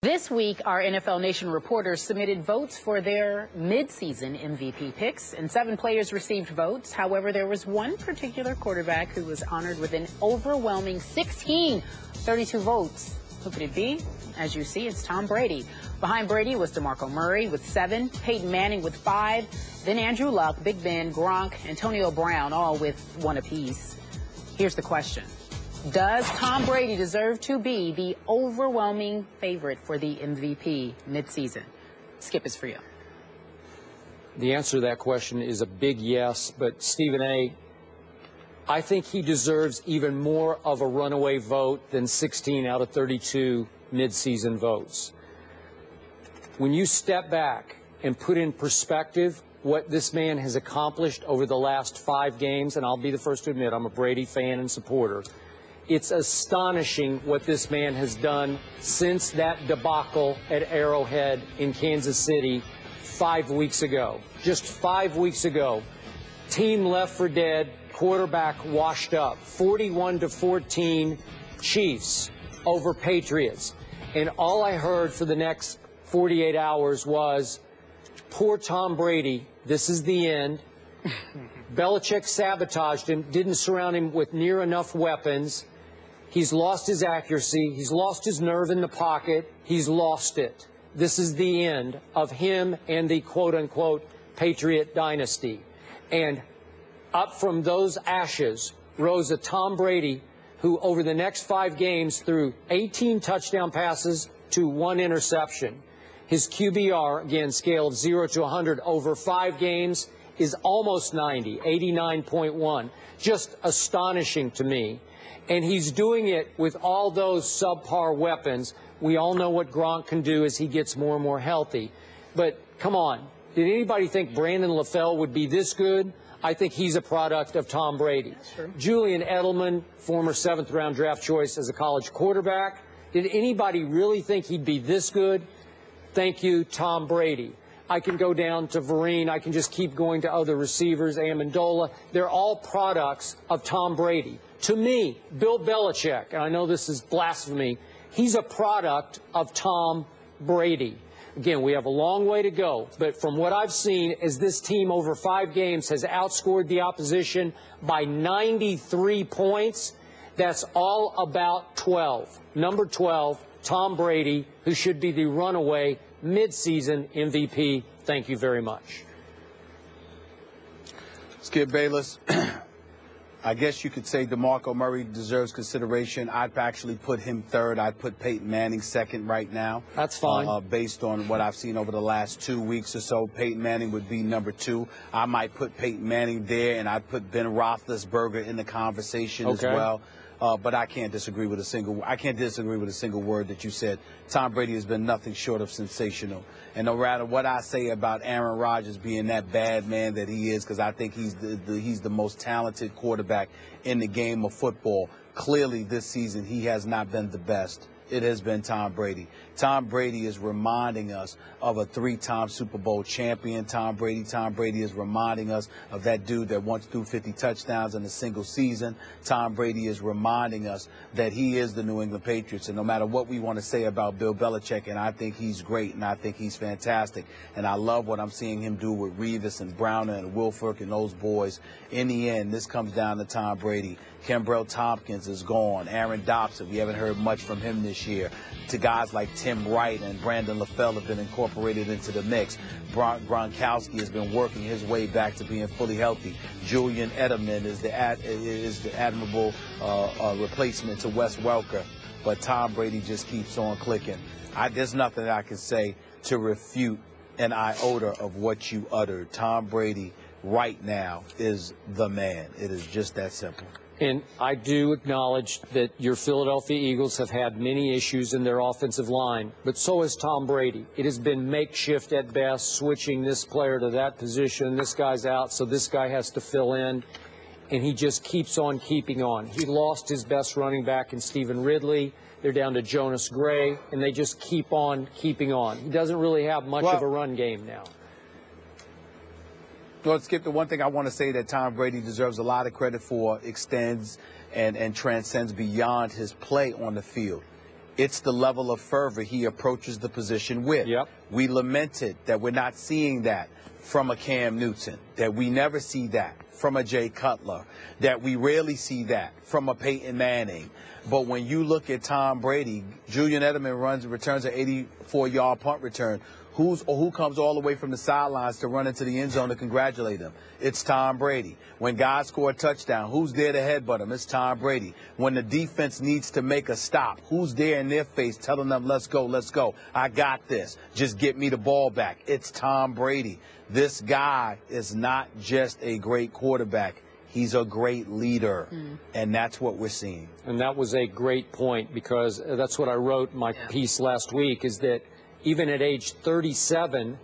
This week, our NFL Nation reporters submitted votes for their midseason MVP picks, and 7 players received votes. However, there was one particular quarterback who was honored with an overwhelming 32 votes. Who could it be? As you see, it's Tom Brady. Behind Brady was DeMarco Murray with 7, Peyton Manning with 5, then Andrew Luck, Big Ben, Gronk, Antonio Brown, all with 1 apiece. Here's the question. Does Tom Brady deserve to be the overwhelming favorite for the MVP midseason? Skip is for you. The answer to that question is a big yes, but Stephen A., I think he deserves even more of a runaway vote than 16 out of 32 midseason votes. When you step back and put in perspective what this man has accomplished over the last 5 games, and I'll be the first to admit I'm a Brady fan and supporter, it's astonishing what this man has done since that debacle at Arrowhead in Kansas City 5 weeks ago. Just 5 weeks ago, team left for dead, quarterback washed up, 41-14 Chiefs over Patriots. And all I heard for the next 48 hours was, poor Tom Brady, this is the end. Belichick sabotaged him, didn't surround him with near enough weapons. He's lost his accuracy. He's lost his nerve in the pocket. He's lost it. This is the end of him and the quote-unquote Patriot dynasty. And up from those ashes rose a Tom Brady who over the next 5 games threw 18 touchdown passes to 1 interception. His QBR, again, scale of 0 to 100 over 5 games is almost 90, 89.1. Just astonishing to me. And he's doing it with all those subpar weapons. We all know what Gronk can do as he gets more and more healthy. But come on, did anybody think Brandon LaFell would be this good? I think he's a product of Tom Brady. Julian Edelman, former 7th-round draft choice as a college quarterback. Did anybody really think he'd be this good? Thank you, Tom Brady. I can go down to Vereen. I can just keep going to other receivers, Amendola. They're all products of Tom Brady. To me, Bill Belichick, and I know this is blasphemy, he's a product of Tom Brady. Again, we have a long way to go, but from what I've seen as this team over 5 games has outscored the opposition by 93 points, that's all about 12. Number 12, Tom Brady, who should be the runaway midseason MVP. Thank you very much. Skip Bayless. I guess you could say DeMarco Murray deserves consideration. I'd actually put him 3rd. I'd put Peyton Manning 2nd right now. That's fine. Based on what I've seen over the last 2 weeks or so, Peyton Manning would be number 2. I might put Peyton Manning there, and I'd put Ben Roethlisberger in the conversation as well. But I can't disagree with a single word that you said. Tom Brady has been nothing short of sensational. And no matter what I say about Aaron Rodgers being that bad man that he is, because I think he's the most talented quarterback in the game of football, clearly this season he has not been the best. It has been Tom Brady. Tom Brady is reminding us of a 3-time Super Bowl champion. Tom Brady is reminding us of that dude that once threw 50 touchdowns in a single season. Tom Brady is reminding us that he is the New England Patriots. And no matter what we want to say about Bill Belichick, and I think he's great and I think he's fantastic, and I love what I'm seeing him do with Revis and Browner and Wilfork and those boys. In the end, this comes down to Tom Brady. Kembrell Tompkins is gone. Aaron Dobson, we haven't heard much from him this year. To guys like Tim Wright and Brandon LaFell have been incorporated into the mix. Gronkowski has been working his way back to being fully healthy. Julian Edelman is the admirable replacement to Wes Welker. But Tom Brady just keeps on clicking. There's nothing I can say to refute an iota of what you uttered. Tom Brady right now is the man. It is just that simple. And I do acknowledge that your Philadelphia Eagles have had many issues in their offensive line, but so has Tom Brady. It has been makeshift at best, switching this player to that position. This guy's out, so this guy has to fill in, and he just keeps on keeping on. He lost his best running back in Stephen Ridley. They're down to Jonas Gray, and they just keep on keeping on. He doesn't really have much of a run game now. Well, Skip, the one thing I want to say that Tom Brady deserves a lot of credit for extends and transcends beyond his play on the field. It's the level of fervor he approaches the position with. Yep. We lamented that we're not seeing that from a Cam Newton, that we never see that from a Jay Cutler, that we rarely see that from a Peyton Manning. But when you look at Tom Brady, Julian Edelman returns an 84-yard punt return. Who comes all the way from the sidelines to run into the end zone to congratulate him? It's Tom Brady. When guys score a touchdown, who's there to headbutt him? It's Tom Brady. When the defense needs to make a stop, who's there in their face telling them, let's go, let's go. I got this. Just get me the ball back. It's Tom Brady. This guy is not just a great quarterback. He's a great leader, and that's what we're seeing. And that was a great point, because that's what I wrote in my piece last week, is that even at age 37,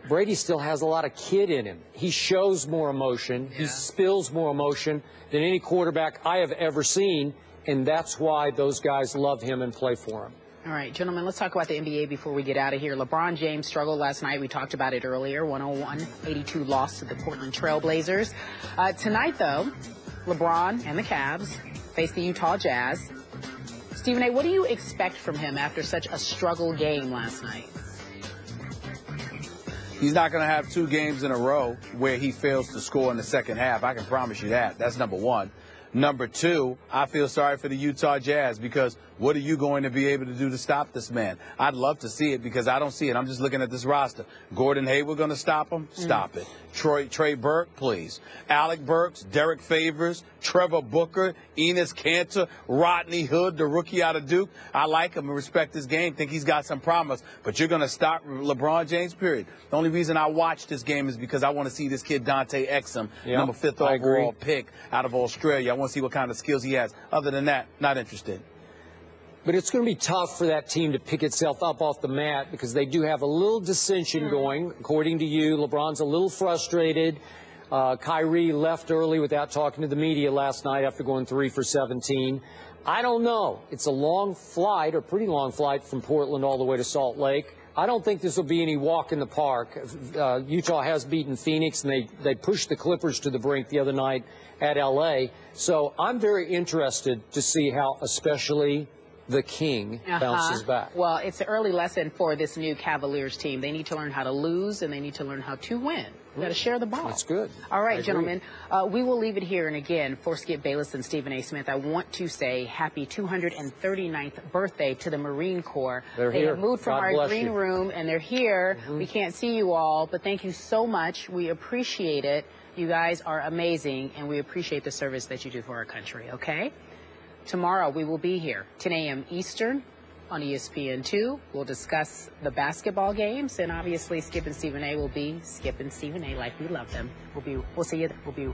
Brady still has a lot of kid in him. He shows more emotion. He spills more emotion than any quarterback I have ever seen, and that's why those guys love him and play for him. All right, gentlemen, let's talk about the NBA before we get out of here. LeBron James struggled last night. We talked about it earlier. 101-82 loss to the Portland Trail Blazers. Tonight, though, LeBron and the Cavs face the Utah Jazz. Stephen A., what do you expect from him after such a struggle game last night? He's not going to have 2 games in a row where he fails to score in the second half. I can promise you that. That's number one. Number two, I feel sorry for the Utah Jazz, because what are you going to be able to do to stop this man? I'd love to see it, because I don't see it. I'm just looking at this roster. Gordon Hayward going to stop him? Stop it. Trey Burke, please. Alec Burks, Derek Favors, Trevor Booker, Enes Kanter, Rodney Hood, the rookie out of Duke. I like him and respect his game. Think he's got some promise. But you're going to stop LeBron James, period. The only reason I watch this game is because I want to see this kid Dante Exum, number 5th overall pick out of Australia. I want to see what kind of skills he has. Other than that, not interested. But it's going to be tough for that team to pick itself up off the mat, because they do have a little dissension going. According to you, LeBron's a little frustrated. Kyrie left early without talking to the media last night after going 3 for 17. I don't know. It's a long flight, or pretty long flight, from Portland all the way to Salt Lake. I don't think this will be any walk in the park. Utah has beaten Phoenix, and they pushed the Clippers to the brink the other night at L.A. So I'm very interested to see how, especially the king, bounces back. Well, it's an early lesson for this new Cavaliers team. They need to learn how to lose, and they need to learn how to win. You got to share the ball. That's good. All right, gentlemen, we will leave it here. And again, for Skip Bayless and Stephen A. Smith, I want to say happy 239th birthday to the Marine Corps. They have moved from our green room, and they're here. We can't see you all, but thank you so much. We appreciate it. You guys are amazing, and we appreciate the service that you do for our country, okay? Tomorrow we will be here, 10 a.m. Eastern on ESPN2. We'll discuss the basketball games, and obviously Skip and Stephen A. will be Skip and Stephen A. like we love them. We'll see you.